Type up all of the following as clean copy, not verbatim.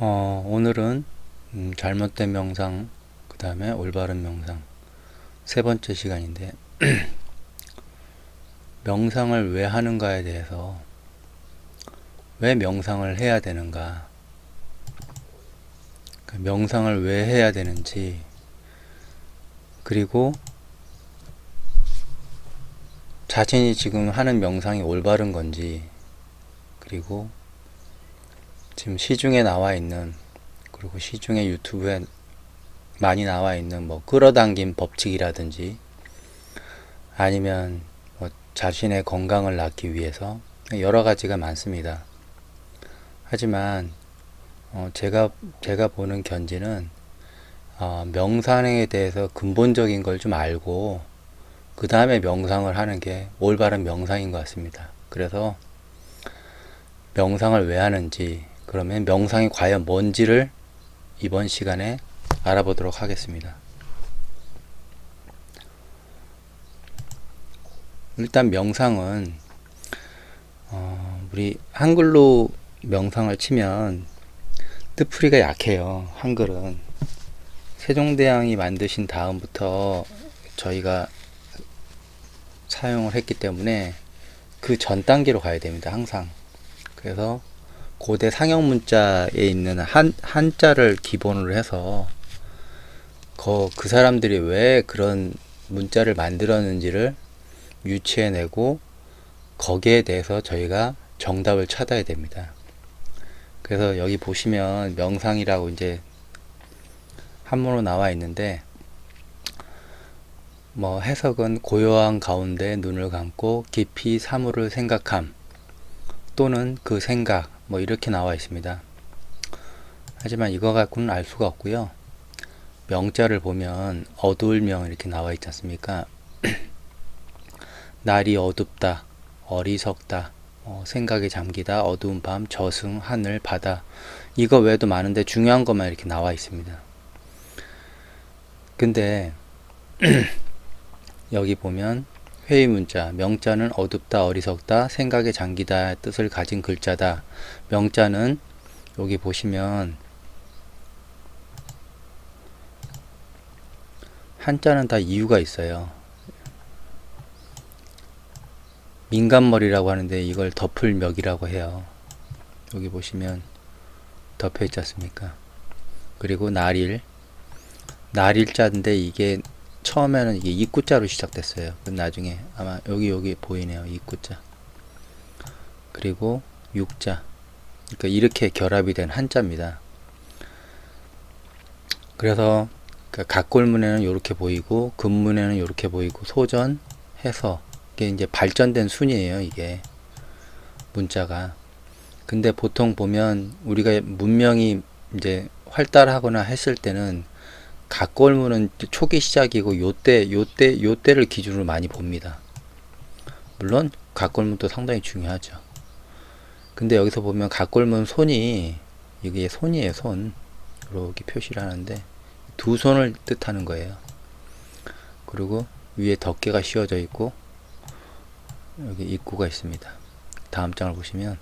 오늘은 잘못된 명상, 그 다음에 올바른 명상 세 번째 시간인데 명상을 왜 하는가에 대해서 왜 명상을 해야 되는가, 명상을 왜 해야 되는지, 그리고 자신이 지금 하는 명상이 올바른 건지, 그리고 지금 시중에 나와 있는, 그리고 시중에 유튜브에 많이 나와 있는 뭐 끌어당김 법칙이라든지 아니면 뭐 자신의 건강을 낳기 위해서 여러 가지가 많습니다. 하지만 제가 보는 견지는 명상에 대해서 근본적인 걸 좀 알고 그 다음에 명상을 하는 게 올바른 명상인 것 같습니다. 그래서 명상을 왜 하는지, 그러면 명상이 과연 뭔지를 이번 시간에 알아보도록 하겠습니다. 일단 명상은 우리 한글로 명상을 치면 뜻풀이가 약해요. 한글은 세종대왕이 만드신 다음부터 저희가 사용을 했기 때문에 그 전 단계로 가야 됩니다. 항상. 그래서 고대 상형 문자에 있는 한자를 기본으로 해서 그 사람들이 왜 그런 문자를 만들었는지를 유추해내고 거기에 대해서 저희가 정답을 찾아야 됩니다. 그래서 여기 보시면 명상이라고 이제 한문으로 나와 있는데, 뭐 해석은 고요한 가운데 눈을 감고 깊이 사물을 생각함 또는 그 생각, 뭐 이렇게 나와 있습니다. 하지만 이거 갖고는 알 수가 없고요. 명자를 보면 어두울 명 이렇게 나와 있지 않습니까? 날이 어둡다, 어리석다, 생각에 잠기다, 어두운 밤, 저승, 하늘, 바다, 이거 외에도 많은데 중요한 것만 이렇게 나와 있습니다. 근데 여기 보면 회의 문자, 명자는 어둡다, 어리석다, 생각에 잠기다 뜻을 가진 글자다. 명자는 여기 보시면 한자는 다 이유가 있어요. 민간머리라고 하는데 이걸 덮을멱이라고 해요. 여기 보시면 덮여 있지 않습니까? 그리고 날일자인데 이게 처음에는 이게 입구자로 시작됐어요. 나중에 아마 여기 보이네요. 입구자. 그리고 육자. 그러니까 이렇게 결합이 된 한자입니다. 그래서 각골문에는 이렇게 보이고 금문에는 이렇게 보이고 소전, 해서 이게 이제 발전된 순이에요. 이게 문자가. 근데 보통 보면 우리가 문명이 이제 활달하거나 했을 때는 각골문은 초기 시작이고 요때를 기준으로 많이 봅니다. 물론 각골문도 상당히 중요하죠. 근데 여기서 보면 각골문 손이, 이게 손이에요. 손 이렇게 표시를 하는데 두 손을 뜻하는 거예요. 그리고 위에 덮개가 씌워져 있고 여기 입구가 있습니다. 다음 장을 보시면,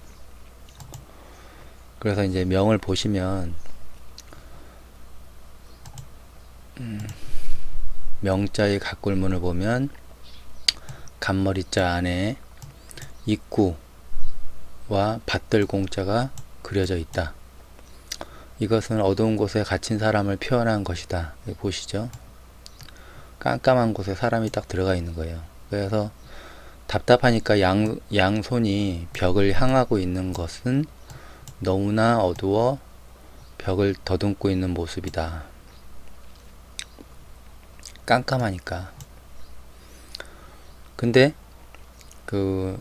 그래서 이제 명을 보시면 명자의 각골문을 보면 간머리자 안에 입구와 밭들공자가 그려져 있다. 이것은 어두운 곳에 갇힌 사람을 표현한 것이다. 여기 보시죠. 깜깜한 곳에 사람이 딱 들어가 있는 거예요. 그래서 답답하니까 양손이 벽을 향하고 있는 것은 너무나 어두워 벽을 더듬고 있는 모습이다. 깜깜하니까. 근데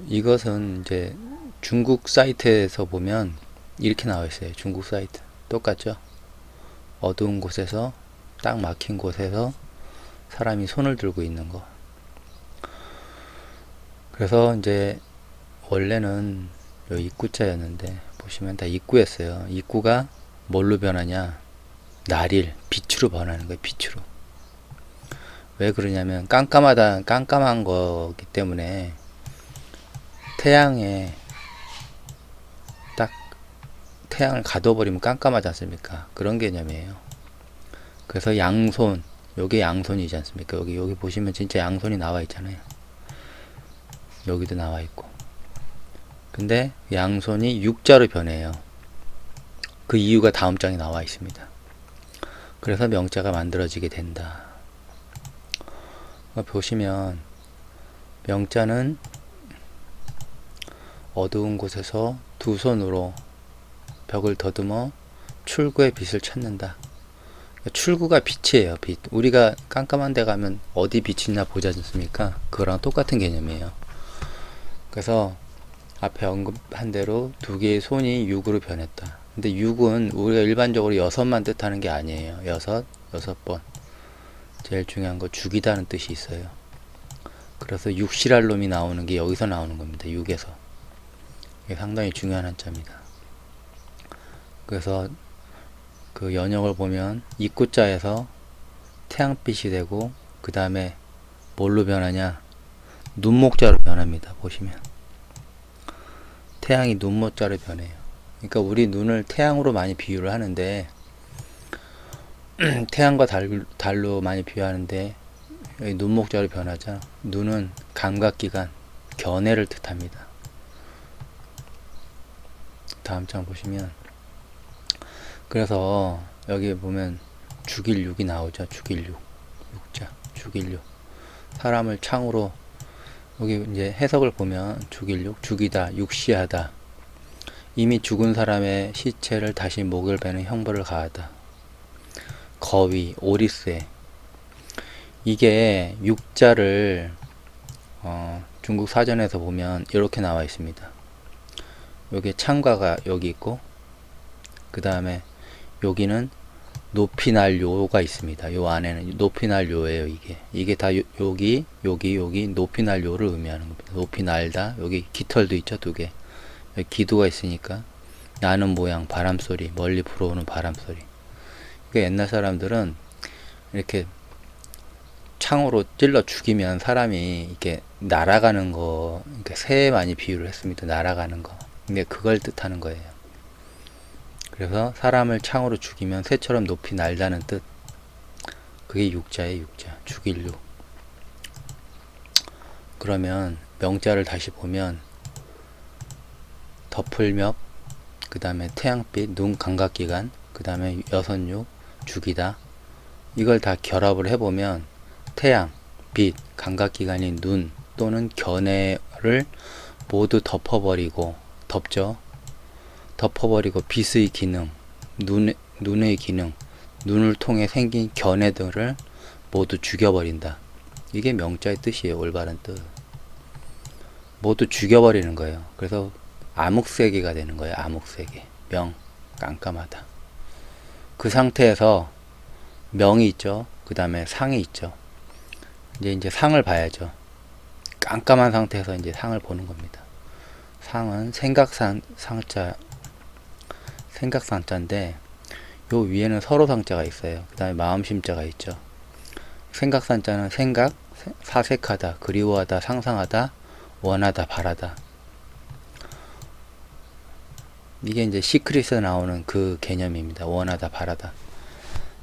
이것은 이제 중국 사이트에서 보면 이렇게 나와 있어요. 중국 사이트 똑같죠? 어두운 곳에서, 딱 막힌 곳에서 사람이 손을 들고 있는 거. 그래서 이제 원래는 요 입구자였는데 보시면 다 입구였어요. 입구가 뭘로 변하냐? 날일, 빛으로 변하는 거예요. 빛으로. 왜 그러냐면 깜깜한 거기 때문에 태양을 가둬버리면 깜깜하지 않습니까? 그런 개념이에요. 그래서 양손, 요게 양손이지 않습니까? 여기 보시면 진짜 양손이 나와 있잖아요. 여기도 나와 있고. 근데 양손이 육자로 변해요. 그 이유가 다음 장에 나와 있습니다. 그래서 명자가 만들어지게 된다. 보시면 명자는 어두운 곳에서 두 손으로 벽을 더듬어 출구의 빛을 찾는다. 출구가 빛이에요. 빛. 우리가 깜깜한 데 가면 어디 빛이 있나 보지 않습니까? 그거랑 똑같은 개념이에요. 그래서 앞에 언급한 대로 두 개의 손이 육으로 변했다. 근데 육은 우리가 일반적으로 여섯만 뜻하는 게 아니에요. 여섯 번. 제일 중요한 거 죽이다는 뜻이 있어요. 그래서 육실할 놈이 나오는 게 여기서 나오는 겁니다. 육에서. 이게 상당히 중요한 한자입니다. 그래서 그 연역을 보면 입구자에서 태양빛이 되고 그 다음에 뭘로 변하냐? 눈목자로 변합니다. 보시면 태양이 눈목자로 변해요. 그러니까 우리 눈을 태양으로 많이 비유를 하는데 태양과 달로 많이 비유하는데 여기 눈목자로 변하죠. 눈은 감각기관, 견해를 뜻합니다. 다음 장 보시면 그래서 여기 보면 죽일 육이 나오죠. 죽일 육, 육자, 죽일 육. 사람을 창으로 여기 이제 해석을 보면 죽일 육, 죽이다, 육시하다. 이미 죽은 사람의 시체를 다시 목을 베는 형벌을 가하다. 거위, 오리세. 이게 육자를 중국 사전에서 보면 이렇게 나와 있습니다. 여기 창과가 여기 있고 그 다음에 여기는 높이 날 요가 있습니다. 요 안에는 높이 날 요예요. 이게 다 여기 높이 날 요를 의미하는 겁니다. 높이 날다. 여기 깃털도 있죠. 두 개. 여기 기두가 있으니까 나는 모양, 바람소리, 멀리 불어오는 바람소리. 그러니까 옛날 사람들은 이렇게 창으로 찔러 죽이면 사람이 이렇게 날아가는 거, 그러니까 새에 많이 비유를 했습니다. 날아가는 거. 근데 그걸 뜻하는 거예요. 그래서 사람을 창으로 죽이면 새처럼 높이 날다는 뜻. 그게 육자의 육자. 죽일 육. 그러면 명자를 다시 보면 덮을멱, 그 다음에 태양빛, 눈 감각기관, 그 다음에 여섯육, 죽이다. 이걸 다 결합을 해보면 태양, 빛, 감각기관인 눈 또는 견해를 모두 덮어버리고, 덮죠. 덮어버리고 빛의 기능, 눈의 기능, 눈을 통해 생긴 견해들을 모두 죽여버린다. 이게 명자의 뜻이에요. 올바른 뜻. 모두 죽여버리는 거예요. 그래서 암흑세계가 되는 거예요. 암흑세계. 명, 깜깜하다. 그 상태에서 명이 있죠. 그 다음에 상이 있죠. 이제 상을 봐야죠. 깜깜한 상태에서 이제 상을 보는 겁니다. 상은 생각상자인데 요 위에는 서로상자가 있어요. 그 다음에 마음심자가 있죠. 생각상자는 생각, 사색하다, 그리워하다, 상상하다, 원하다, 바라다. 이게 이제 시크릿에 나오는 그 개념입니다. 원하다, 바라다.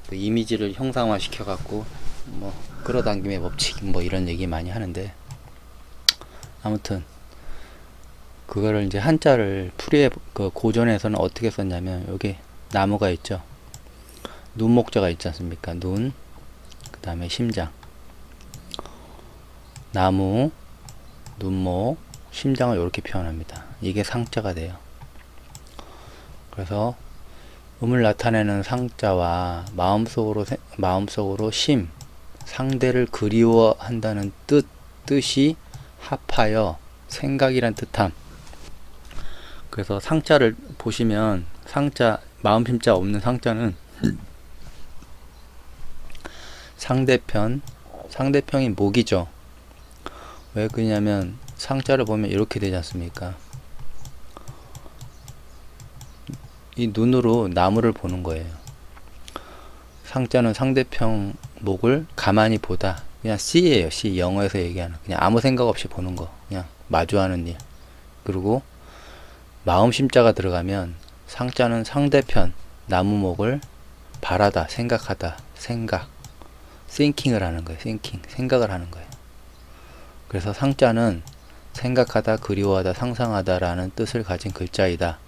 그 이미지를 형상화 시켜갖고 뭐 끌어당김의 법칙 뭐 이런 얘기 많이 하는데 아무튼 그거를 이제 한자를 풀이해 그 고전에서는 어떻게 썼냐면 여기 나무가 있죠. 눈목자가 있지 않습니까? 눈, 그 다음에 심장. 나무, 눈목, 심장을 이렇게 표현합니다. 이게 상자가 돼요. 그래서 음을 나타내는 상자와 마음속으로 심, 상대를 그리워한다는 뜻이 합하여 생각이란 뜻함. 그래서 상자를 보시면 마음심자 없는 상자는 상대편이 목이죠. 왜 그러냐면 상자를 보면 이렇게 되지 않습니까? 이 눈으로 나무를 보는 거예요. 상자는 상대편 목을 가만히 보다. 그냥 C예요. C. 영어에서 얘기하는. 그냥 아무 생각 없이 보는 거. 그냥 마주하는 일. 그리고 마음심자가 들어가면 상자는 상대편 나무목을 바라다, 생각하다, 생각, thinking을 하는 거예요. thinking, 생각을 하는 거예요. 그래서 상자는 생각하다, 그리워하다, 상상하다 라는 뜻을 가진 글자이다.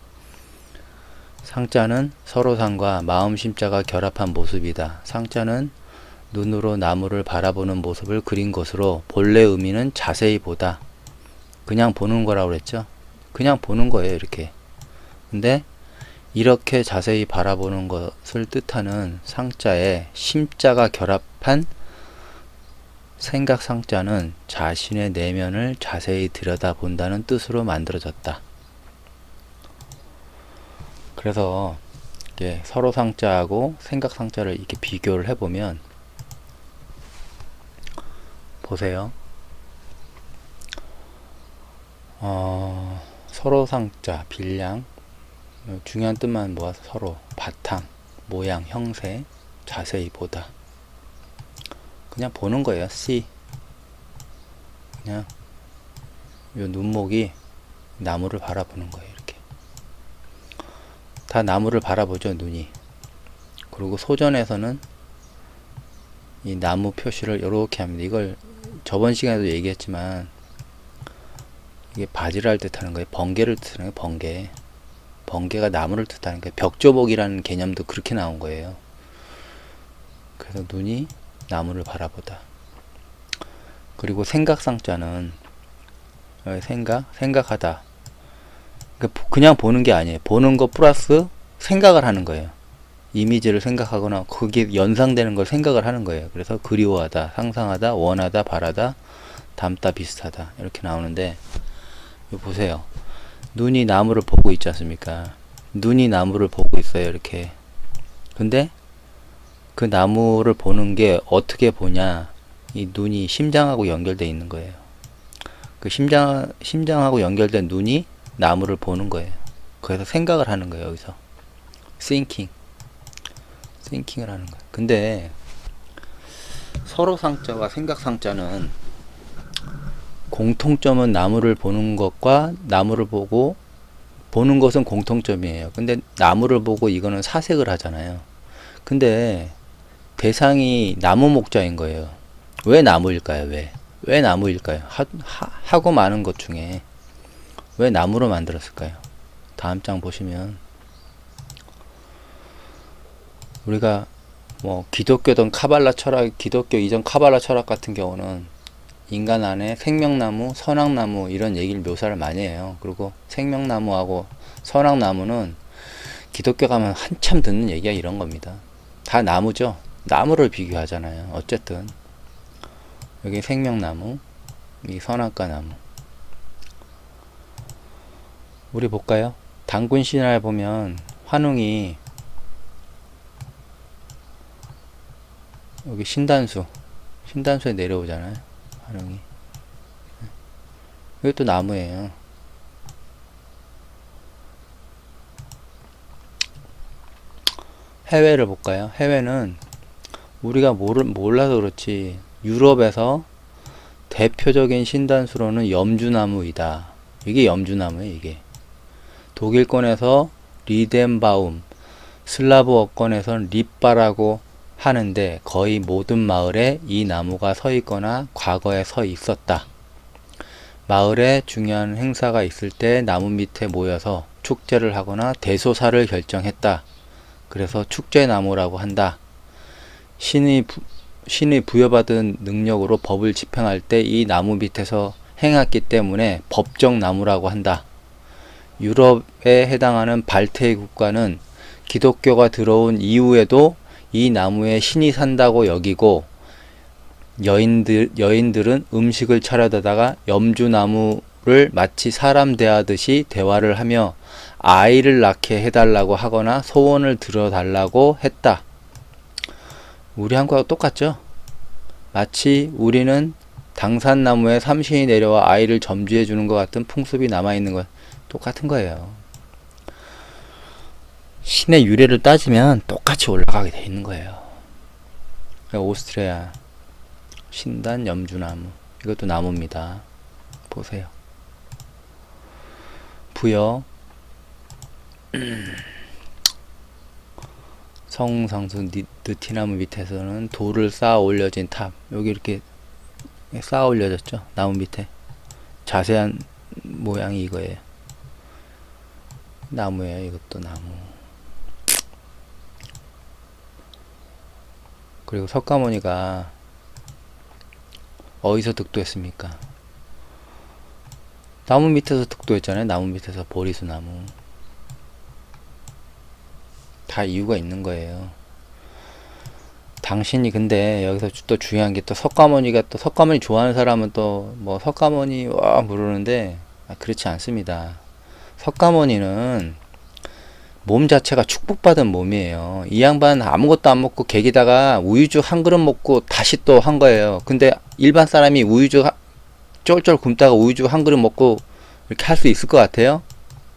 상자는 서로상과 마음심자가 결합한 모습이다. 상자는 눈으로 나무를 바라보는 모습을 그린 것으로 본래 의미는 자세히 보다. 그냥 보는 거라고 그랬죠. 그냥 보는 거예요, 이렇게. 근데 이렇게 자세히 바라보는 것을 뜻하는 상자에 심자가 결합한 생각 상자는 자신의 내면을 자세히 들여다본다는 뜻으로 만들어졌다. 그래서 이게 서로 상자하고 생각 상자를 이렇게 비교를 해보면 보세요. 서로 상자, 빌량, 중요한 뜻만 모아서 서로, 바탕, 모양, 형세, 자세히 보다. 그냥 보는 거예요. see. 그냥 요 눈목이 나무를 바라보는 거예요. 이렇게. 다 나무를 바라보죠, 눈이. 그리고 소전에서는 이 나무 표시를 이렇게 합니다. 이걸 저번 시간에도 얘기했지만 이게 바지를 뜻하는 거예요. 번개를 뜻하는 거예요. 번개. 번개가 나무를 뜻하는 거예요. 벽조복이라는 개념도 그렇게 나온 거예요. 그래서 눈이 나무를 바라보다. 그리고 생각상자는 생각하다. 그냥 보는 게 아니에요. 보는 거 플러스 생각을 하는 거예요. 이미지를 생각하거나 그게 연상되는 걸 생각을 하는 거예요. 그래서 그리워하다, 상상하다, 원하다, 바라다, 닮다, 비슷하다 이렇게 나오는데 이거 보세요. 눈이 나무를 보고 있지 않습니까? 눈이 나무를 보고 있어요. 이렇게. 근데 그 나무를 보는 게 어떻게 보냐? 이 눈이 심장하고 연결되어 있는 거예요. 그 심장하고 연결된 눈이 나무를 보는 거예요. 그래서 생각을 하는 거예요. 여기서 thinking을 하는 거예요. 근데 서로 상자와 생각 상자는 공통점은 나무를 보는 것과 나무를 보고 보는 것은 공통점이에요. 근데 나무를 보고 이거는 사색을 하잖아요. 근데 대상이 나무 목자인 거예요. 왜 나무일까요? 왜 나무일까요? 하고 많은 것 중에 왜 나무로 만들었을까요? 다음 장 보시면 우리가 뭐 기독교든 카발라 철학, 기독교 이전 카발라 철학 같은 경우는 인간 안에 생명나무, 선악나무 이런 얘기를 묘사를 많이 해요. 그리고 생명나무하고 선악나무는 기독교 가면 한참 듣는 얘기가 이런 겁니다. 다 나무죠. 나무를 비교하잖아요. 어쨌든 여기 생명나무, 이 선악과 나무. 우리 볼까요? 단군 신화에 보면 환웅이 여기 신단수에 내려오잖아요. 환웅이. 이것도 나무예요. 해외를 볼까요? 해외는 우리가 몰라서 그렇지 유럽에서 대표적인 신단수로는 염주나무이다. 이게 염주나무예요. 이게 독일권에서 리덴바움, 슬라브어권에서는 립바라고 하는데 거의 모든 마을에 이 나무가 서 있거나 과거에 서 있었다. 마을에 중요한 행사가 있을 때 나무 밑에 모여서 축제를 하거나 대소사를 결정했다. 그래서 축제나무라고 한다. 신이 부여받은 능력으로 법을 집행할 때 이 나무 밑에서 행했기 때문에 법정나무라고 한다. 유럽에 해당하는 발트해 국가는 기독교가 들어온 이후에도 이 나무에 신이 산다고 여기고 여인들은 음식을 차려다가 염주나무를 마치 사람 대하듯이 대화를 하며 아이를 낳게 해달라고 하거나 소원을 들어달라고 했다. 우리 한국하고 똑같죠? 마치 우리는 당산나무에 삼신이 내려와 아이를 점주해 주는 것 같은 풍습이 남아있는 것 똑같은 거예요. 신의 유래를 따지면 똑같이 올라가게 돼 있는 거예요. 오스트리아 신단 염주나무 이것도 나무입니다. 보세요. 부여 성상수 느티나무 밑에서는 돌을 쌓아 올려진 탑. 여기 이렇게 쌓아 올려졌죠. 나무 밑에. 자세한 모양이 이거예요. 나무예요. 이것도 나무. 그리고 석가모니가 어디서 득도했습니까? 나무 밑에서 득도했잖아요. 나무 밑에서 보리수 나무. 다 이유가 있는 거예요. 당신이 근데 여기서 또 중요한 게 또 석가모니가 또 석가모니 좋아하는 사람은 또 뭐 석가모니 와 부르는데 그렇지 않습니다. 석가모니는 몸 자체가 축복받은 몸이에요. 이 양반 아무것도 안 먹고 객에다가 우유죽 한 그릇 먹고 다시 또 한 거예요. 근데 일반 사람이 우유죽 쫄쫄 굶다가 우유죽 한 그릇 먹고 이렇게 할 수 있을 것 같아요?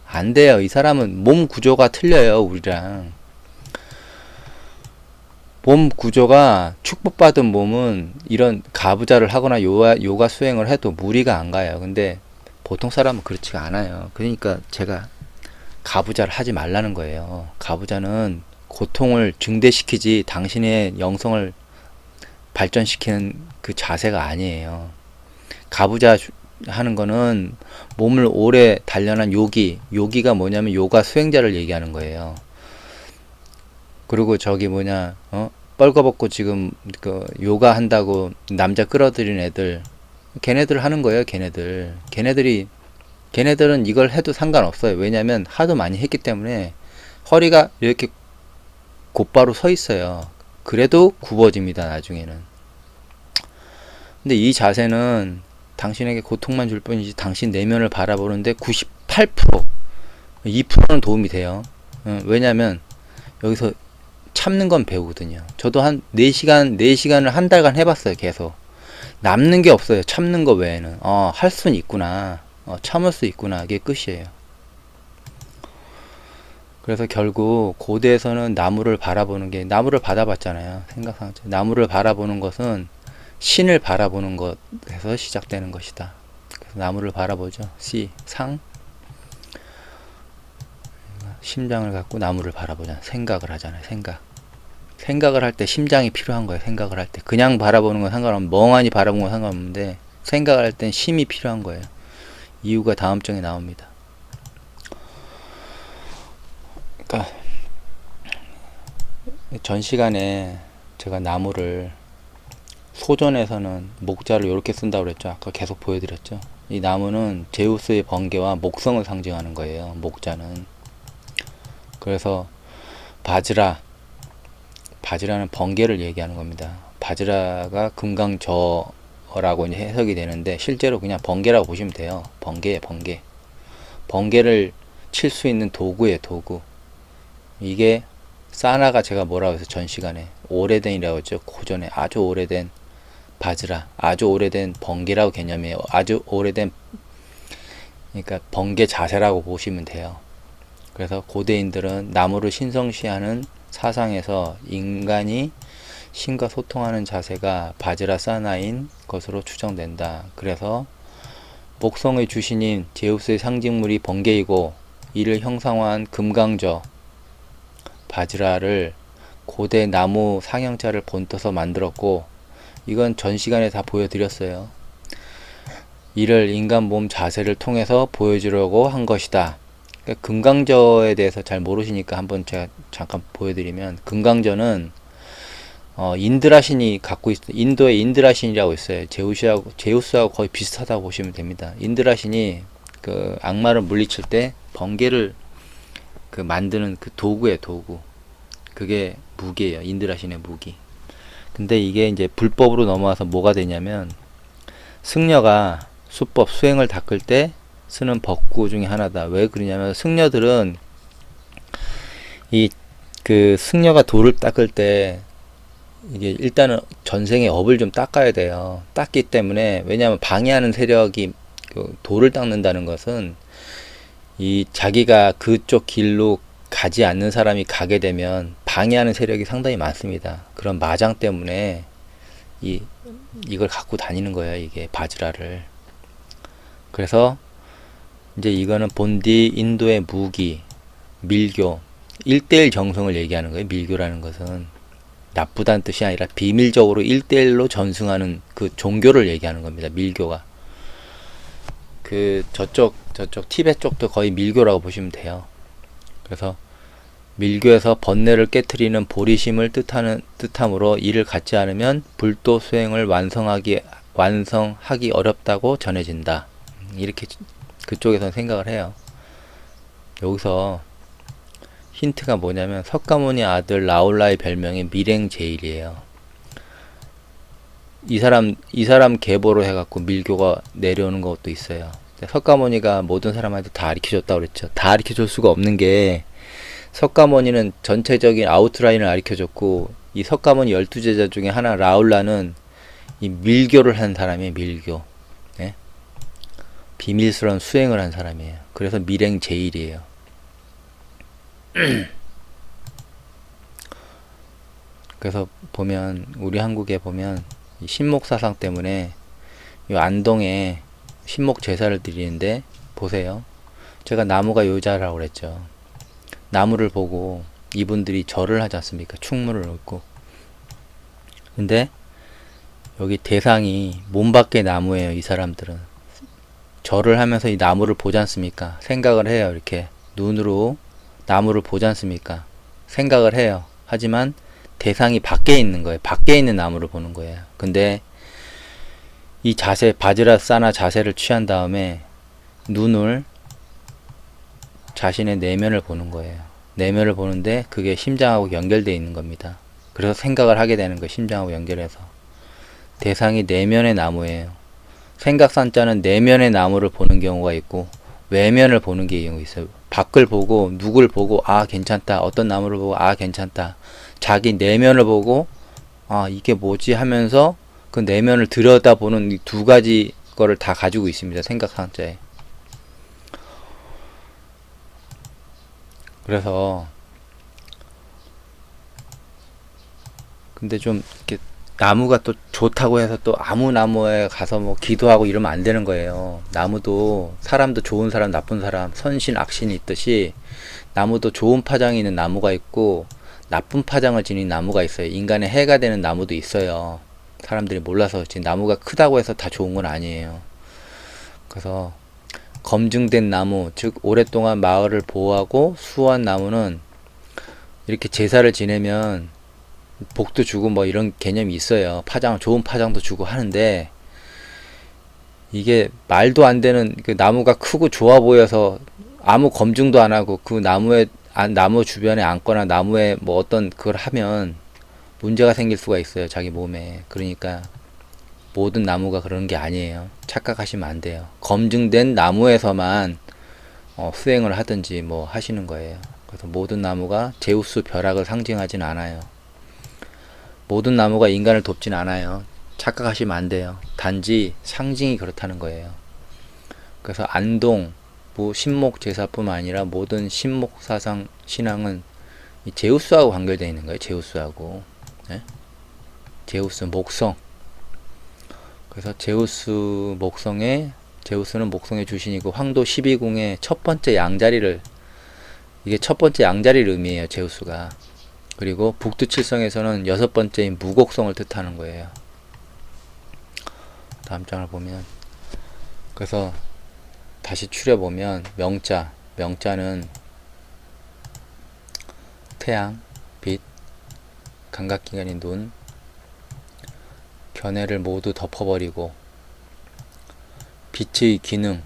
안 돼요. 이 사람은 몸 구조가 틀려요, 우리랑. 몸 구조가 축복받은 몸은 이런 가부좌를 하거나 요가 수행을 해도 무리가 안 가요. 근데 보통 사람은 그렇지가 않아요. 그러니까 제가 가부좌를 하지 말라는 거예요. 가부좌는 고통을 증대시키지 당신의 영성을 발전시키는 그 자세가 아니에요. 가부좌 하는 거는 몸을 오래 단련한 요기가 뭐냐면 요가 수행자를 얘기하는 거예요. 그리고 저기 뭐냐, 뻘거벗고 지금 그 요가 한다고 남자 끌어들인 애들, 걔네들 하는 거예요. 걔네들은 이걸 해도 상관없어요. 왜냐면 하도 많이 했기 때문에 허리가 이렇게 곧바로 서 있어요. 그래도 굽어집니다, 나중에는. 근데 이 자세는 당신에게 고통만 줄 뿐이지 당신 내면을 바라보는데 98%, 2%는 도움이 돼요. 왜냐면 여기서 참는 건 배우거든요. 저도 한 4시간을 한 달간 해봤어요. 계속. 남는 게 없어요. 참는 거 외에는. 할 수는 있구나. 참을 수 있구나. 이게 끝이에요. 그래서 결국 고대에서는 나무를 바라보는 게, 나무를 받아봤잖아요. 생각상 나무를 바라보는 것은 신을 바라보는 것에서 시작되는 것이다. 그래서 나무를 바라보죠. 상 심장을 갖고 나무를 바라보잖아요. 생각을 하잖아요. 생각을 할 때 심장이 필요한 거예요. 생각을 할 때 그냥 바라보는 건 상관없는데, 멍하니 바라보는 건 상관없는데 생각을 할 땐 심이 필요한 거예요. 이유가 다음 장에 나옵니다. 그러니까 전 시간에 제가 나무를 소전에서는 목자를 이렇게 쓴다고 그랬죠. 아까 계속 보여드렸죠. 이 나무는 제우스의 번개와 목성을 상징하는 거예요. 목자는. 그래서 바지라는 번개를 얘기하는 겁니다. 바지라가 금강저라고 이제 해석이 되는데 실제로 그냥 번개라고 보시면 돼요. 번개를 칠 수 있는 도구예요. 도구. 이게 사나가 제가 뭐라고 해서 전 시간에 오래된이라고 했죠. 고전에 아주 오래된 바지라, 아주 오래된 번개라고 개념이에요. 아주 오래된, 그러니까 번개 자세라고 보시면 돼요. 그래서 고대인들은 나무를 신성시하는 사상에서 인간이 신과 소통하는 자세가 바지라 사나인 것으로 추정된다. 그래서 목성의 주신인 제우스의 상징물이 번개이고 이를 형상화한 금강저 바지라를 고대 나무 상형자를 본떠서 만들었고, 이건 전 시간에 다 보여드렸어요. 이를 인간 몸 자세를 통해서 보여주려고 한 것이다. 그러니까 금강저에 대해서 잘 모르시니까 한번 제가 잠깐 보여드리면, 금강저는 인드라신이 갖고 있어요. 인도에 인드라신이라고 있어요. 제우스하고 거의 비슷하다고 보시면 됩니다. 인드라신이 그 악마를 물리칠 때 번개를 그 만드는 그 도구예요. 도구. 그게 무기예요. 인드라신의 무기. 근데 이게 이제 불법으로 넘어와서 뭐가 되냐면, 승려가 수법 수행을 닦을 때 쓰는 법구 중에 하나다. 왜 그러냐면, 승려들은 그 승려가 돌을 닦을 때 이게 일단은 전생의 업을 좀 닦아야 돼요. 닦기 때문에, 왜냐하면 방해하는 세력이 그 돌을 닦는다는 것은 이 자기가 그쪽 길로 가지 않는 사람이 가게 되면 방해하는 세력이 상당히 많습니다. 그런 마장 때문에 이걸 갖고 다니는 거예요. 이게 바지라를. 그래서 이제 이거는 본디 인도의 무기, 밀교, 1대1 정성을 얘기하는 거예요. 밀교라는 것은 나쁘다는 뜻이 아니라 비밀적으로 1대1로 전승하는 그 종교를 얘기하는 겁니다. 밀교가. 그 저쪽 티베트 쪽도 거의 밀교라고 보시면 돼요. 그래서 밀교에서 번뇌를 깨트리는 보리심을 뜻함으로 이를 갖지 않으면 불도 수행을 완성하기 어렵다고 전해진다. 이렇게 그쪽에서는 생각을 해요. 여기서 힌트가 뭐냐면 석가모니 아들 라울라의 별명이 밀행제일이에요. 이 사람 계보로 해갖고 밀교가 내려오는 것도 있어요. 석가모니가 모든 사람한테 다 가르쳐줬다고 그랬죠. 다 가르쳐줄 수가 없는 게 석가모니는 전체적인 아웃라인을 가르쳐줬고 이 석가모니 12제자 중에 하나 라울라는 이 밀교를 한 사람이에요. 밀교. 네? 비밀스러운 수행을 한 사람이에요. 그래서 밀행제일이에요. 그래서 보면 우리 한국에 보면 이 신목사상 때문에 이 안동에 신목 제사를 드리는데 보세요. 제가 나무가 요자라고 그랬죠. 나무를 보고 이분들이 절을 하지 않습니까? 충무를 얹고. 근데 여기 대상이 몸 밖의 나무예요. 이 사람들은 절을 하면서 이 나무를 보지 않습니까? 생각을 해요. 이렇게 눈으로 나무를 보지 않습니까? 생각을 해요. 하지만 대상이 밖에 있는 거예요. 밖에 있는 나무를 보는 거예요. 근데 이 자세, 바지라사나 자세를 취한 다음에 눈을 자신의 내면을 보는 거예요. 내면을 보는데 그게 심장하고 연결되어 있는 겁니다. 그래서 생각을 하게 되는 거예요. 심장하고 연결해서. 대상이 내면의 나무예요. 생각산자는 내면의 나무를 보는 경우가 있고 외면을 보는 경우가 있어요. 밖을 보고 누굴 보고 아 괜찮다. 어떤 나무를 보고 아 괜찮다. 자기 내면을 보고 아 이게 뭐지 하면서 그 내면을 들여다보는 이 두 가지 거를 다 가지고 있습니다. 생각산자에. 그래서 근데 좀 이렇게 나무가 또 좋다고 해서 또 아무 나무에 가서 뭐 기도하고 이러면 안 되는 거예요. 나무도 사람도 좋은 사람 나쁜 사람 선신 악신이 있듯이 나무도 좋은 파장이 있는 나무가 있고 나쁜 파장을 지닌 나무가 있어요. 인간의 해가 되는 나무도 있어요. 사람들이 몰라서 지금 나무가 크다고 해서 다 좋은 건 아니에요. 그래서 검증된 나무, 즉 오랫동안 마을을 보호하고 수호한 나무는 이렇게 제사를 지내면 복도 주고 뭐 이런 개념이 있어요. 좋은 파장도 주고 하는데 이게 말도 안 되는 그 나무가 크고 좋아 보여서 아무 검증도 안 하고 그 나무 주변에 앉거나 나무에 뭐 어떤 그걸 하면 문제가 생길 수가 있어요. 자기 몸에. 그러니까 모든 나무가 그런 게 아니에요. 착각하시면 안 돼요. 검증된 나무에서만 수행을 하든지 뭐 하시는 거예요. 그래서 모든 나무가 제우스 벼락을 상징하진 않아요. 모든 나무가 인간을 돕진 않아요. 착각하시면 안 돼요. 단지 상징이 그렇다는 거예요. 그래서 안동, 신목 제사뿐만 아니라 모든 신목 사상 신앙은 이 제우스하고 관계되어 있는 거예요. 제우스하고. 네? 제우스 목성. 그래서 제우스는 목성의 주신이고 황도 12궁의 첫 번째 양자리를 이게 첫 번째 양자리를 의미해요. 제우스가. 그리고 북두칠성에서는 여섯 번째인 무곡성을 뜻하는 거예요. 다음 장을 보면 그래서 다시 추려보면 명자는 태양, 빛, 감각기관인 눈, 견해를 모두 덮어버리고 빛의 기능,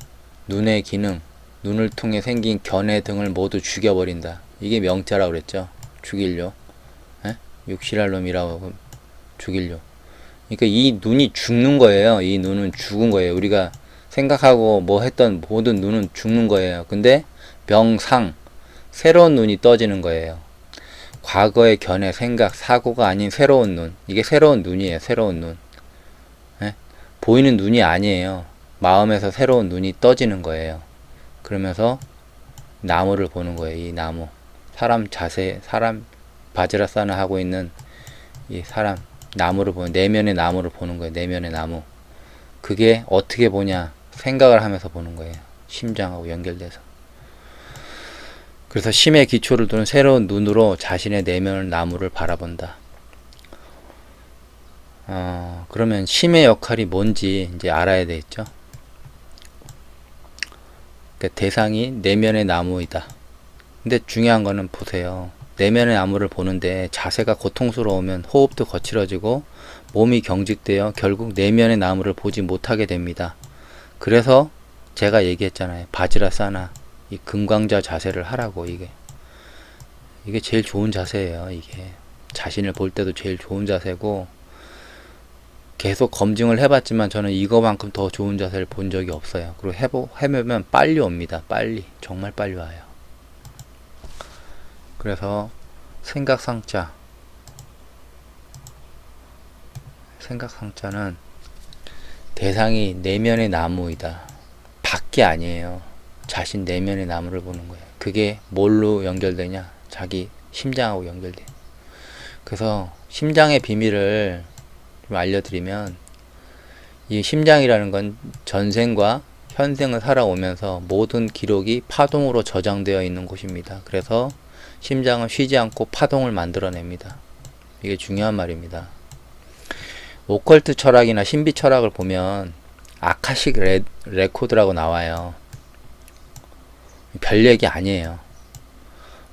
눈의 기능, 눈을 통해 생긴 견해 등을 모두 죽여버린다. 이게 명자라고 그랬죠. 죽이려. 육실할 놈이라고 죽이려. 그러니까 이 눈이 죽는 거예요. 이 눈은 죽은 거예요. 우리가 생각하고 뭐 했던 모든 눈은 죽는 거예요. 근데 명상, 새로운 눈이 떠지는 거예요. 과거의 견해, 생각, 사고가 아닌 새로운 눈. 이게 새로운 눈이에요. 새로운 눈. 보이는 눈이 아니에요. 마음에서 새로운 눈이 떠지는 거예요. 그러면서 나무를 보는 거예요. 이 나무. 사람 바지라사나 하고 있는 이 사람 나무를 보는 내면의 나무를 보는 거예요. 내면의 나무. 그게 어떻게 보냐 생각을 하면서 보는 거예요. 심장하고 연결돼서. 그래서 심의 기초를 두는 새로운 눈으로 자신의 내면을 나무를 바라본다. 그러면 심의 역할이 뭔지 이제 알아야 되겠죠. 그러니까 대상이 내면의 나무이다. 근데 중요한 거는 보세요. 내면의 나무를 보는데 자세가 고통스러우면 호흡도 거칠어지고 몸이 경직되어 결국 내면의 나무를 보지 못하게 됩니다. 그래서 제가 얘기했잖아요. 바지라사나 이 금강자 자세를 하라고. 이게 제일 좋은 자세예요. 이게 자신을 볼 때도 제일 좋은 자세고, 계속 검증을 해봤지만 저는 이거만큼 더 좋은 자세를 본 적이 없어요. 그리고 해보면 빨리 옵니다. 빨리, 정말 빨리 와요. 그래서 생각상자는 대상이 내면의 나무이다. 밖이 아니에요. 자신 내면의 나무를 보는 거예요. 그게 뭘로 연결되냐? 자기 심장하고 연결돼. 그래서 심장의 비밀을 좀 알려드리면, 이 심장이라는 건 전생과 현생을 살아오면서 모든 기록이 파동으로 저장되어 있는 곳입니다. 그래서 심장은 쉬지 않고 파동을 만들어냅니다. 이게 중요한 말입니다. 오컬트 철학이나 신비 철학을 보면 아카식 레코드라고 나와요. 별 얘기 아니에요.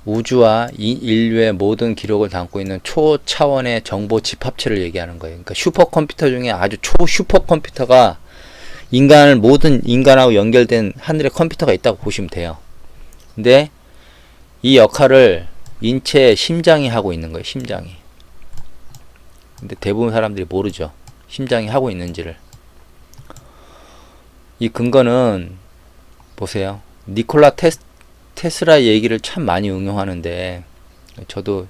우주와 이 인류의 모든 기록을 담고 있는 초차원의 정보 집합체를 얘기하는 거예요. 그러니까 슈퍼컴퓨터 중에 아주 초슈퍼컴퓨터가 모든 인간하고 연결된 하늘의 컴퓨터가 있다고 보시면 돼요. 근데 이 역할을 인체의 심장이 하고 있는 거예요. 심장이. 근데 대부분 사람들이 모르죠. 심장이 하고 있는지를. 이 근거는 보세요. 니콜라 테슬라 얘기를 참 많이 응용하는데, 저도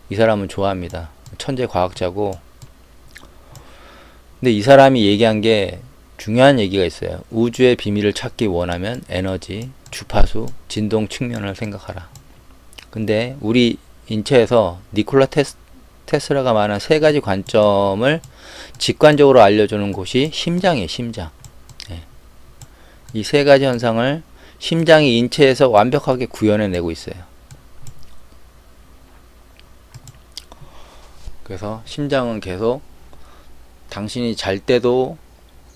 이 사람은 좋아합니다. 천재 과학자고. 근데 이 사람이 얘기한 게 중요한 얘기가 있어요. 우주의 비밀을 찾기 원하면 에너지, 주파수, 진동 측면을 생각하라. 근데 우리 인체에서 니콜라 테슬라가 말한 세 가지 관점을 직관적으로 알려주는 곳이 심장이에요. 심장. 이 세 가지 현상을 심장이 인체에서 완벽하게 구현해내고 있어요. 그래서 심장은 계속 당신이 잘 때도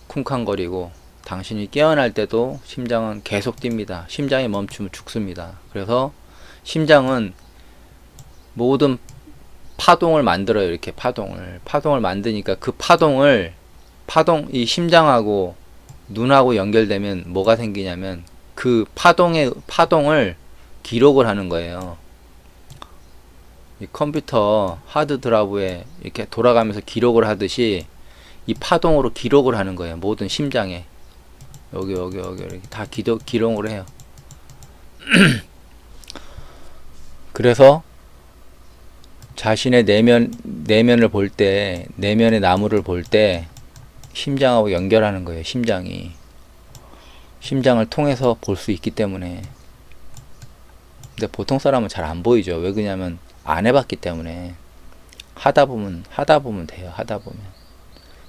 쿵쾅거리고 당신이 깨어날 때도 심장은 계속 뜁니다. 심장이 멈추면 죽습니다. 그래서 심장은 모든 파동을 만들어요. 이렇게 파동을 만드니까 그 이 심장하고 눈하고 연결되면 뭐가 생기냐면 그 파동을 기록을 하는 거예요. 이 컴퓨터 하드 드라이브에 이렇게 돌아가면서 기록을 하듯이 이 파동으로 기록을 하는 거예요. 모든 심장에 여기 이렇게 다 기록을 해요. 그래서 자신의 내면을 볼 때, 내면의 나무를 볼 때 심장하고 연결하는 거예요. 심장을 통해서 볼 수 있기 때문에. 근데 보통 사람은 잘 안 보이죠. 왜 그러냐면 안 해봤기 때문에. 하다 보면 돼요. 하다 보면.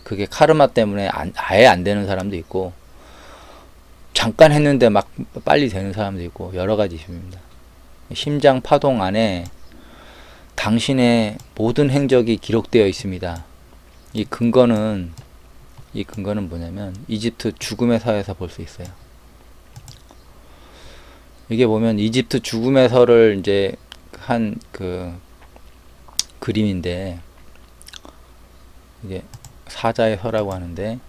그게 카르마 때문에 아예 안 되는 사람도 있고, 잠깐 했는데 막 빨리 되는 사람도 있고, 여러 가지 있습니다. 심장 파동 안에 당신의 모든 행적이 기록되어 있습니다. 이 근거는 뭐냐면 이집트 죽음의 사에서 볼 수 있어요. 이게 보면 이집트 죽음의 서를 이제 한 그 그림인데, 이게 사자의 서라고 하는데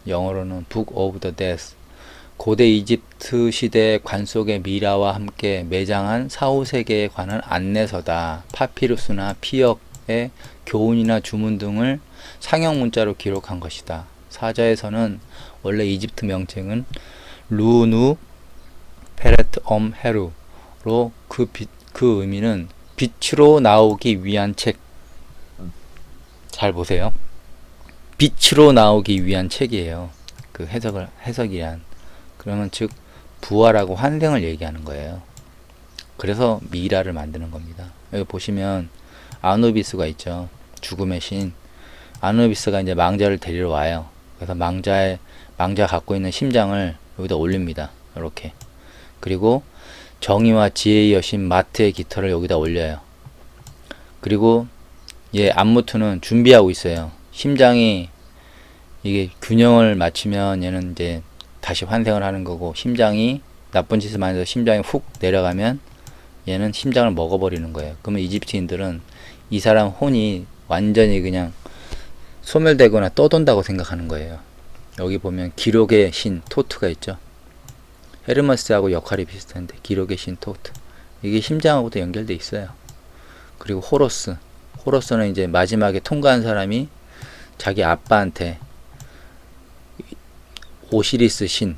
영어로는 Book of the Dead. 고대 이집트 시대 관 속의 미라와 함께 매장한 사후세계에 관한 안내서다. 파피루스나 피역의 교훈이나 주문 등을 상형 문자로 기록한 것이다. 사자의 서는 원래 이집트 명칭은 루누 페레트 헤루로 그 의미는 빛으로 나오기 위한 책. 잘 보세요. 빛으로 나오기 위한 책이에요. 그 해석이란. 그러면 즉 부활하고 환생을 얘기하는 거예요. 그래서 미라를 만드는 겁니다. 여기 보시면 아누비스가 있죠. 죽음의 신. 아누비스가 이제 망자를 데리러 와요. 그래서 망자 갖고 있는 심장을 여기다 올립니다. 이렇게. 그리고 정의와 지혜의 여신 마트의 깃털을 여기다 올려요. 그리고 얘 안무트는 준비하고 있어요. 심장이 이게 균형을 맞추면 얘는 이제 다시 환생을 하는 거고, 심장이 나쁜 짓을 많이 해서 심장이 훅 내려가면 얘는 심장을 먹어버리는 거예요. 그러면 이집트인들은 이 사람 혼이 완전히 그냥 소멸되거나 떠돈다고 생각하는 거예요. 여기 보면 기록의 신 토트가 있죠. 헤르메스하고 역할이 비슷한데 기록의 신 토트, 이게 심장하고도 연결돼 있어요. 그리고 호로스는 이제 마지막에 통과한 사람이 자기 아빠한테 오시리스 신,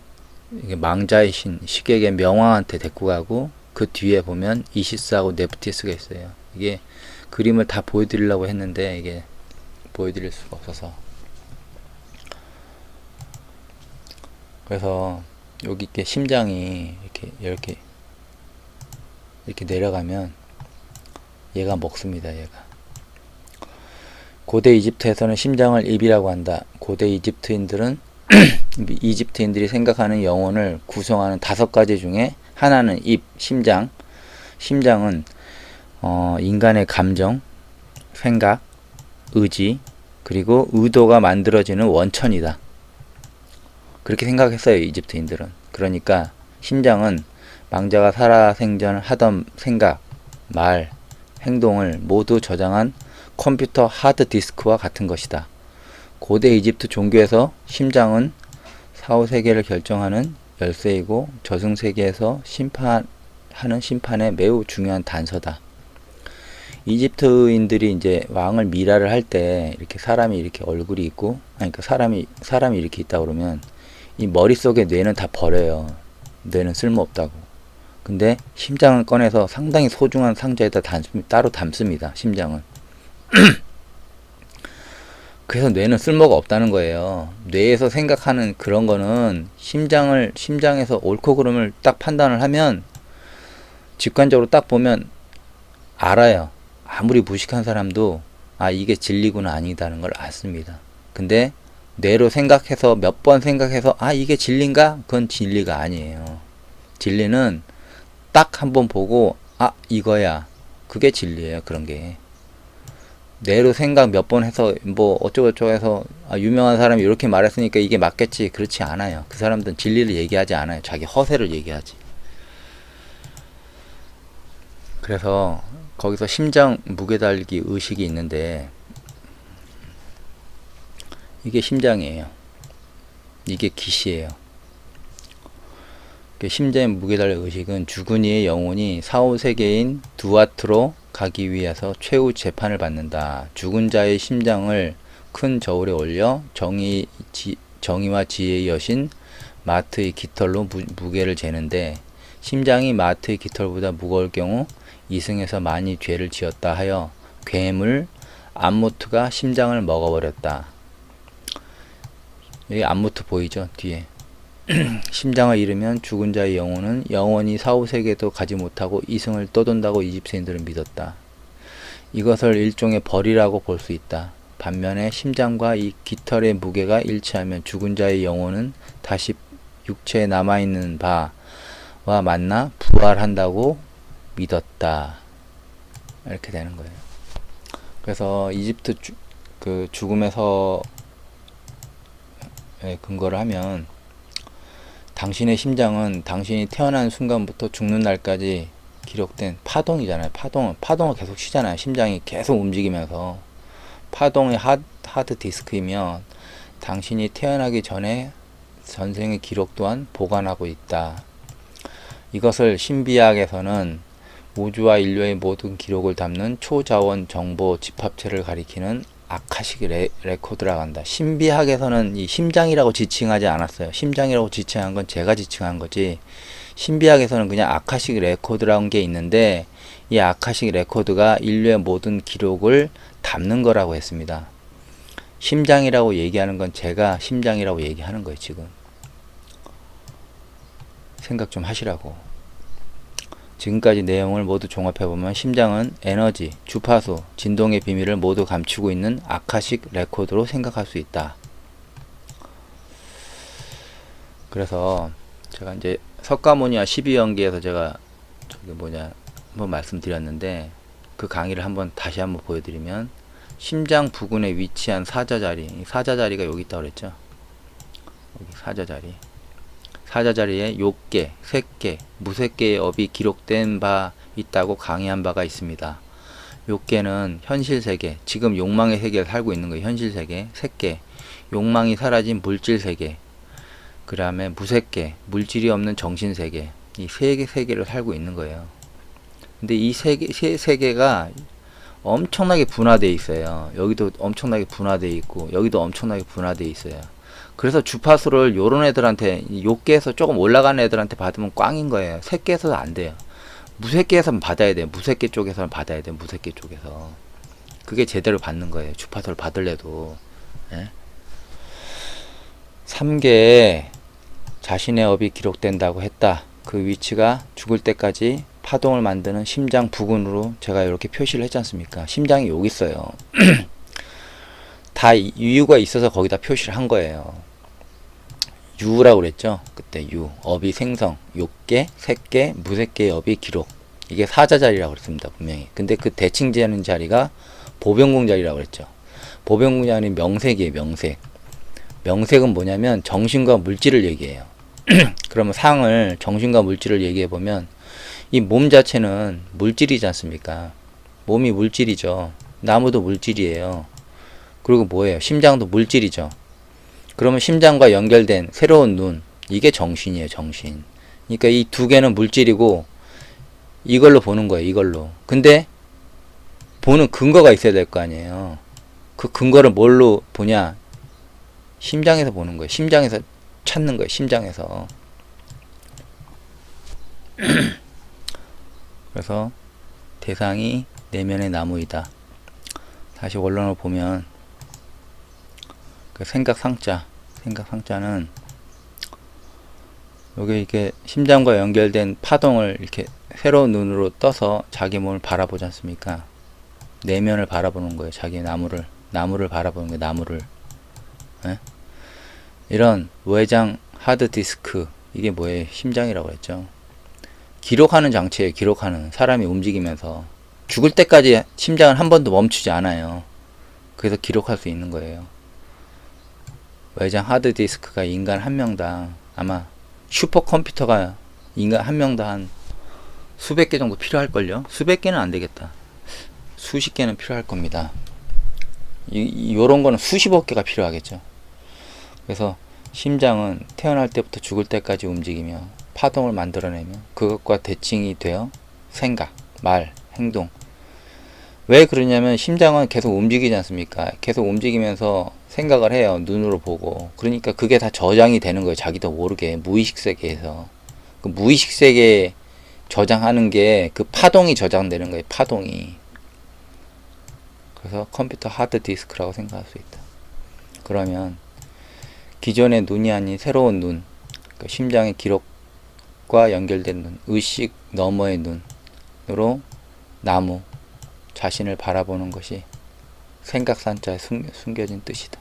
망자의 신, 식객의 명왕한테 데리고 가고, 그 뒤에 보면 이시스하고 네프티스가 있어요. 이게 그림을 다 보여드리려고 했는데 이게 보여드릴 수가 없어서, 그래서 여기 이렇게 심장이 이렇게 내려가면 얘가 먹습니다. 얘가 고대 이집트에서는 심장을 입이라고 한다. 고대 이집트인들은 이집트인들이 생각하는 영혼을 구성하는 5가지 중에 하나는 입, 심장. 심장은 인간의 감정, 생각, 의지, 그리고 의도가 만들어지는 원천이다. 그렇게 생각했어요, 이집트인들은. 그러니까 심장은 망자가 살아생전 하던 생각, 말, 행동을 모두 저장한 컴퓨터 하드디스크와 같은 것이다. 고대 이집트 종교에서 심장은 사후세계를 결정하는 열쇠이고 저승세계에서 심판하는 심판에 매우 중요한 단서다. 이집트인들이 이제 왕을 미라를 할 때 이렇게 사람이 이렇게 얼굴이 있고, 아니 그러니까 사람이 이렇게 있다 그러면 이 머릿속에 뇌는 다 버려요. 뇌는 쓸모없다고. 근데 심장을 꺼내서 상당히 소중한 상자에다 따로 담습니다. 심장은. 그래서 뇌는 쓸모가 없다는 거예요. 뇌에서 생각하는 그런 거는 심장에서 옳고 그름을 딱 판단을 하면 직관적으로 딱 보면 알아요. 아무리 무식한 사람도 이게 진리구나 아니다는 걸 알습니다. 근데 뇌로 생각해서 몇 번 생각해서 이게 진리인가? 그건 진리가 아니에요. 진리는 딱 한번 보고 이거야. 그게 진리예요. 그런 게. 뇌로 생각 몇 번 해서 뭐 어쩌고저쩌고 해서 유명한 사람이 이렇게 말했으니까 이게 맞겠지. 그렇지 않아요. 그 사람들은 진리를 얘기하지 않아요. 자기 허세를 얘기하지. 그래서 거기서 심장 무게달기 의식이 있는데 이게 심장이에요. 이게 기시예요. 심장의 무게달기 의식은 죽은 이의 영혼이 사후세계인 두아트로 가기 위해서 최후 재판을 받는다. 죽은 자의 심장을 큰 저울에 올려 정의와 지혜의 여신 마트의 깃털로 무게를 재는데, 심장이 마트의 깃털보다 무거울 경우 이승에서 많이 죄를 지었다 하여 괴물 안무트가 심장을 먹어버렸다. 여기 안무트 보이죠? 뒤에. 심장을 잃으면 죽은 자의 영혼은 영원히 사후세계도 가지 못하고 이승을 떠돈다고 이집트인들은 믿었다. 이것을 일종의 벌이라고 볼 수 있다. 반면에 심장과 이 깃털의 무게가 일치하면 죽은 자의 영혼은 다시 육체에 남아있는 바와 만나 부활한다고 믿었다. 이렇게 되는 거예요. 그래서 이집트 그 죽음에서 근거를 하면 당신의 심장은 당신이 태어난 순간부터 죽는 날까지 기록된 파동이잖아요. 파동을 계속 쉬잖아요. 심장이 계속 움직이면서. 파동의 하드 디스크이면 당신이 태어나기 전에 전생의 기록 또한 보관하고 있다. 이것을 신비학에서는 우주와 인류의 모든 기록을 담는 초자원 정보 집합체를 가리키는 아카식 레코드라고 한다. 신비학에서는 이 심장이라고 지칭하지 않았어요. 심장이라고 지칭한 건 제가 지칭한 거지. 신비학에서는 그냥 아카식 레코드라는 게 있는데, 이 아카식 레코드가 인류의 모든 기록을 담는 거라고 했습니다. 심장이라고 얘기하는 건 제가 심장이라고 얘기하는 거예요. 지금 생각 좀 하시라고. 지금까지 내용을 모두 종합해보면 심장은 에너지, 주파수, 진동의 비밀을 모두 감추고 있는 아카식 레코드로 생각할 수 있다. 그래서 제가 이제 석가모니와 12연기에서 제가 그게 뭐냐 한번 말씀드렸는데, 그 강의를 다시 한번 보여드리면, 심장 부근에 위치한 사자자리, 이 사자자리가 여기 있다고 그랬죠. 여기 사자자리, 사자자리에 욕계, 색계, 무색계의 업이 기록된 바 있다고 강의한 바가 있습니다. 욕계는 현실세계, 지금 욕망의 세계를 살고 있는 거예요. 현실세계. 색계, 욕망이 사라진 물질세계. 그 다음에 무색계, 물질이 없는 정신세계. 이 세 세계를 살고 있는 거예요. 근데 이 세계가 엄청나게 분화되어 있어요. 여기도 엄청나게 분화되어 있고, 여기도 엄청나게 분화되어 있어요. 그래서 주파수를 요런 애들한테, 욕계에서 조금 올라가는 애들한테 받으면 꽝인 거예요. 색계에서는 안 돼요. 무색계에서는 받아야 돼요. 무색계 쪽에서는 받아야 돼요. 무색계 쪽에서. 그게 제대로 받는 거예요. 주파수를 받을래도. 예? 3계에 자신의 업이 기록된다고 했다. 그 위치가 죽을 때까지 파동을 만드는 심장 부근으로 제가 이렇게 표시를 했지 않습니까? 심장이 여기 있어요. 다 이유가 있어서 거기다 표시를 한 거예요. 유라고 그랬죠. 그때 유, 업이 생성, 욕계, 색계, 무색계의 업이 기록. 이게 사자자리라고 그랬습니다. 분명히. 근데 그 대칭지하는 자리가 보병궁 자리라고 그랬죠. 보병궁 자리는 명색이에요. 명색. 명색은 뭐냐면 정신과 물질을 얘기해요. 그러면 상을, 정신과 물질을 얘기해 보면, 이 몸 자체는 물질이지 않습니까? 몸이 물질이죠. 나무도 물질이에요. 그리고 뭐예요? 심장도 물질이죠. 그러면 심장과 연결된 새로운 눈, 이게 정신이에요. 정신. 그러니까 이 두 개는 물질이고, 이걸로 보는 거예요. 이걸로. 근데 보는 근거가 있어야 될 거 아니에요. 그 근거를 뭘로 보냐? 심장에서 보는 거예요. 심장에서 찾는 거예요. 심장에서. 그래서 대상이 내면의 나무이다. 다시 원론을 보면, 그 생각상자는 여기 이렇게 심장과 연결된 파동을 이렇게 새로운 눈으로 떠서 자기 몸을 바라보지 않습니까? 내면을 바라보는 거예요. 자기 나무를 바라보는 거예요. 나무를. 예? 이런 외장 하드디스크, 이게 뭐예요? 심장이라고 했죠. 기록하는 장치예요. 기록하는. 사람이 움직이면서 죽을 때까지 심장은 한 번도 멈추지 않아요. 그래서 기록할 수 있는 거예요. 외장 하드디스크가 인간 한 명당, 아마 슈퍼컴퓨터가 인간 한 명당 한 수백 개 정도 필요할걸요? 수백 개는 안 되겠다. 수십 개는 필요할 겁니다. 요런 거는 수십억 개가 필요하겠죠. 그래서 심장은 태어날 때부터 죽을 때까지 움직이며 파동을 만들어내며 그것과 대칭이 되어 생각, 말, 행동. 왜 그러냐면 심장은 계속 움직이지 않습니까? 계속 움직이면서 생각을 해요. 눈으로 보고. 그러니까 그게 다 저장이 되는 거예요. 자기도 모르게. 무의식 세계에서. 그 무의식 세계에 저장하는 게 그 파동이 저장되는 거예요. 파동이. 그래서 컴퓨터 하드디스크라고 생각할 수 있다. 그러면 기존의 눈이 아닌 새로운 눈, 그러니까 심장의 기록과 연결된 눈, 의식 너머의 눈으로 나무, 자신을 바라보는 것이 생각상자에 숨겨진 뜻이다.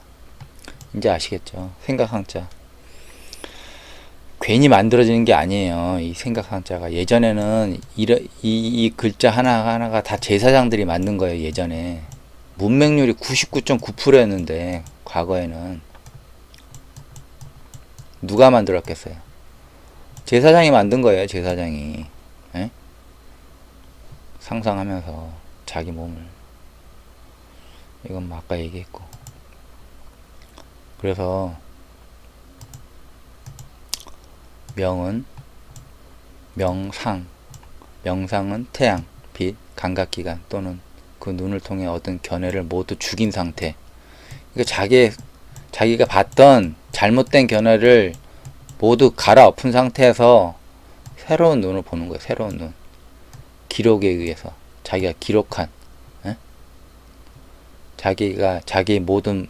이제 아시겠죠? 생각상자. 괜히 만들어지는 게 아니에요. 이 생각상자가. 예전에는 이 글자 하나하나가 다 제사장들이 만든 거예요. 예전에. 문맹률이 99.9%였는데 과거에는 누가 만들었겠어요? 제사장이 만든 거예요. 제사장이. 에? 상상하면서 자기 몸을. 이건 뭐 아까 얘기했고. 그래서 명은 명상, 명상은 태양, 빛, 감각기관 또는 그 눈을 통해 얻은 견해를 모두 죽인 상태. 그러니까 자기가 봤던 잘못된 견해를 모두 갈아엎은 상태에서 새로운 눈을 보는 거예요. 새로운 눈. 기록에 의해서 자기가 기록한, 에? 자기 모든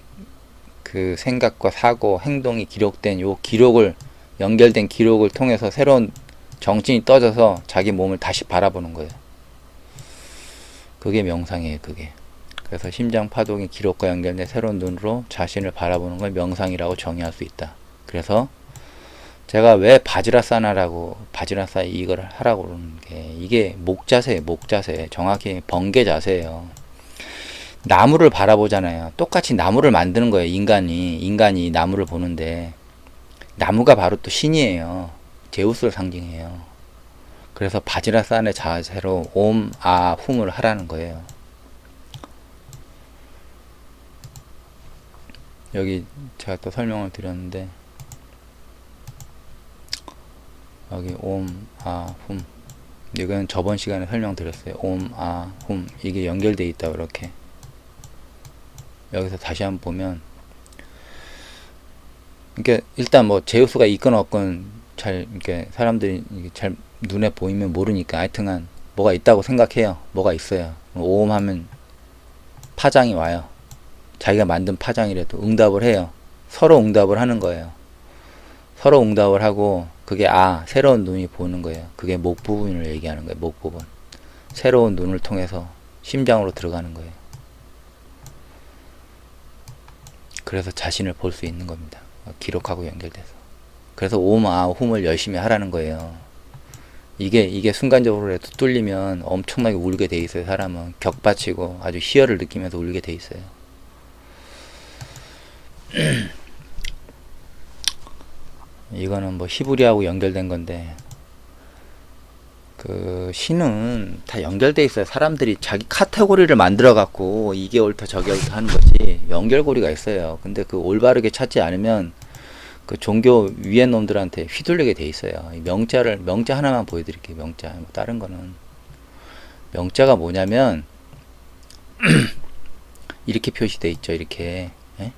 그 생각과 사고, 행동이 기록된 요 기록을, 연결된 기록을 통해서 새로운 정신이 떠져서 자기 몸을 다시 바라보는 거예요. 그게 명상이에요. 그게. 그래서 심장 파동의 기록과 연결된 새로운 눈으로 자신을 바라보는 걸 명상이라고 정의할 수 있다. 그래서 제가 왜 바지라사나라고 바지라사 이걸 하라고 그러는 게 이게 목자세예요. 목자세. 정확히 번개 자세예요. 나무를 바라보잖아요. 똑같이 나무를 만드는 거예요. 인간이 나무를 보는데 나무가 바로 또 신이에요. 제우스를 상징해요. 그래서 바지라산의 자세로 옴, 아, 훔을 하라는 거예요. 여기 제가 또 설명을 드렸는데 여기 옴, 아, 훔 이건 저번 시간에 설명드렸어요. 옴, 아, 훔 이게 연결되어 있다 이렇게. 여기서 다시 한번 보면 그러니까 일단 뭐 제우스가 있건 없건 잘 이렇게 사람들이 잘 눈에 보이면 모르니까 하여튼간 뭐가 있다고 생각해요. 뭐가 있어요. 오음 하면 파장이 와요. 자기가 만든 파장이라도 응답을 해요. 서로 응답을 하는 거예요. 서로 응답을 하고 그게 새로운 눈이 보는 거예요. 그게 목 부분을 얘기하는 거예요. 목 부분. 새로운 눈을 통해서 심장으로 들어가는 거예요. 그래서 자신을 볼 수 있는 겁니다. 기록하고 연결돼서. 그래서 옴, 아, 훔을 열심히 하라는 거예요. 이게 순간적으로라도 뚫리면 엄청나게 울게 돼 있어요. 사람은 격받치고 아주 희열을 느끼면서 울게 돼 있어요. 이거는 뭐 히브리하고 연결된 건데 그 신은 다 연결돼 있어요. 사람들이 자기 카테고리를 만들어 갖고 이게 옳다 저게 옳다 하는 거지 연결고리가 있어요. 근데 그 올바르게 찾지 않으면 그 종교 위에 놈들한테 휘둘리게 돼 있어요. 명자 하나만 보여드릴게요. 명자. 다른 거는 명자가 뭐냐면 이렇게 표시돼 있죠. 이렇게 예?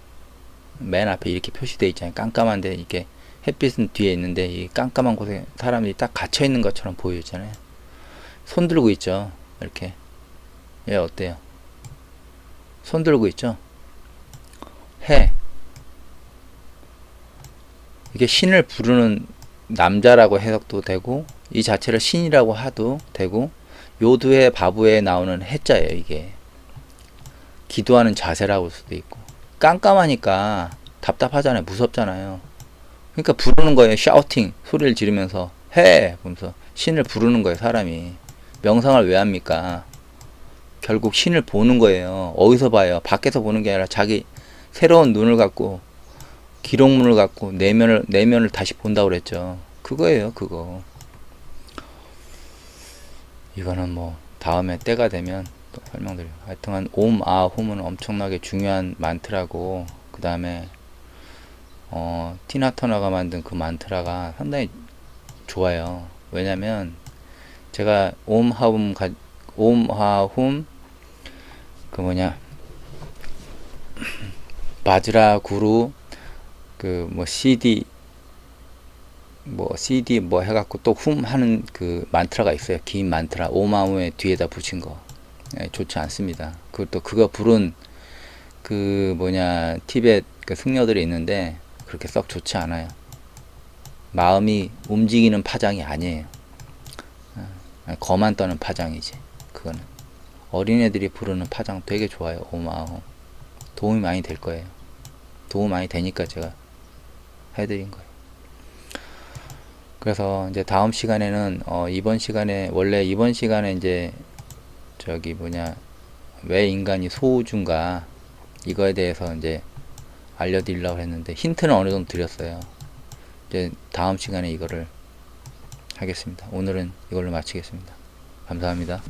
맨 앞에 이렇게 표시돼 있잖아요. 깜깜한데 이게 햇빛은 뒤에 있는데 이 깜깜한 곳에 사람이 딱 갇혀 있는 것처럼 보이잖아요. 손 들고 있죠. 이렇게. 얘 어때요? 손 들고 있죠. 이게 신을 부르는 남자라고 해석도 되고 이 자체를 신이라고 하도 되고 요두의 바부에 나오는 해자예요. 이게 기도하는 자세라고 할 수도 있고 깜깜하니까 답답하잖아요. 무섭잖아요. 그러니까 부르는 거예요. 샤우팅 소리를 지르면서 보면서 신을 부르는 거예요. 사람이 명상을 왜 합니까? 결국 신을 보는 거예요. 어디서 봐요? 밖에서 보는 게 아니라 자기 새로운 눈을 갖고 기록문을 갖고 내면을 다시 본다고 그랬죠. 그거예요. 그거. 이거는 뭐 다음에 때가 되면 또 설명드려요. 하여튼간 옴, 아, 홈은 엄청나게 중요한 만트라고 그 다음에 티나 터너가 만든 그 만트라가 상당히 좋아요. 왜냐면 제가 옴, 하움, 그 뭐냐 바즈라 구루 그 뭐 CD 뭐 해갖고 또 하는 그 만트라가 있어요. 긴 만트라 오마우의 뒤에다 붙인 거 좋지 않습니다. 그것도 그거 부른 그 뭐냐 티벳 그 승려들이 있는데 그렇게 썩 좋지 않아요. 마음이 움직이는 파장이 아니에요. 거만 떠는 파장이지. 그거는 어린애들이 부르는 파장 되게 좋아요. 오마우 도움이 많이 될 거예요. 도움 많이 되니까 제가 해드린 거예요. 그래서 이제 다음 시간에는 이번 시간에 원래 이번 시간에 이제 저기 뭐냐 왜 인간이 소우주인가 이거에 대해서 이제 알려드리려고 했는데 힌트는 어느 정도 드렸어요. 이제 다음 시간에 이거를 하겠습니다. 오늘은 이걸로 마치겠습니다. 감사합니다.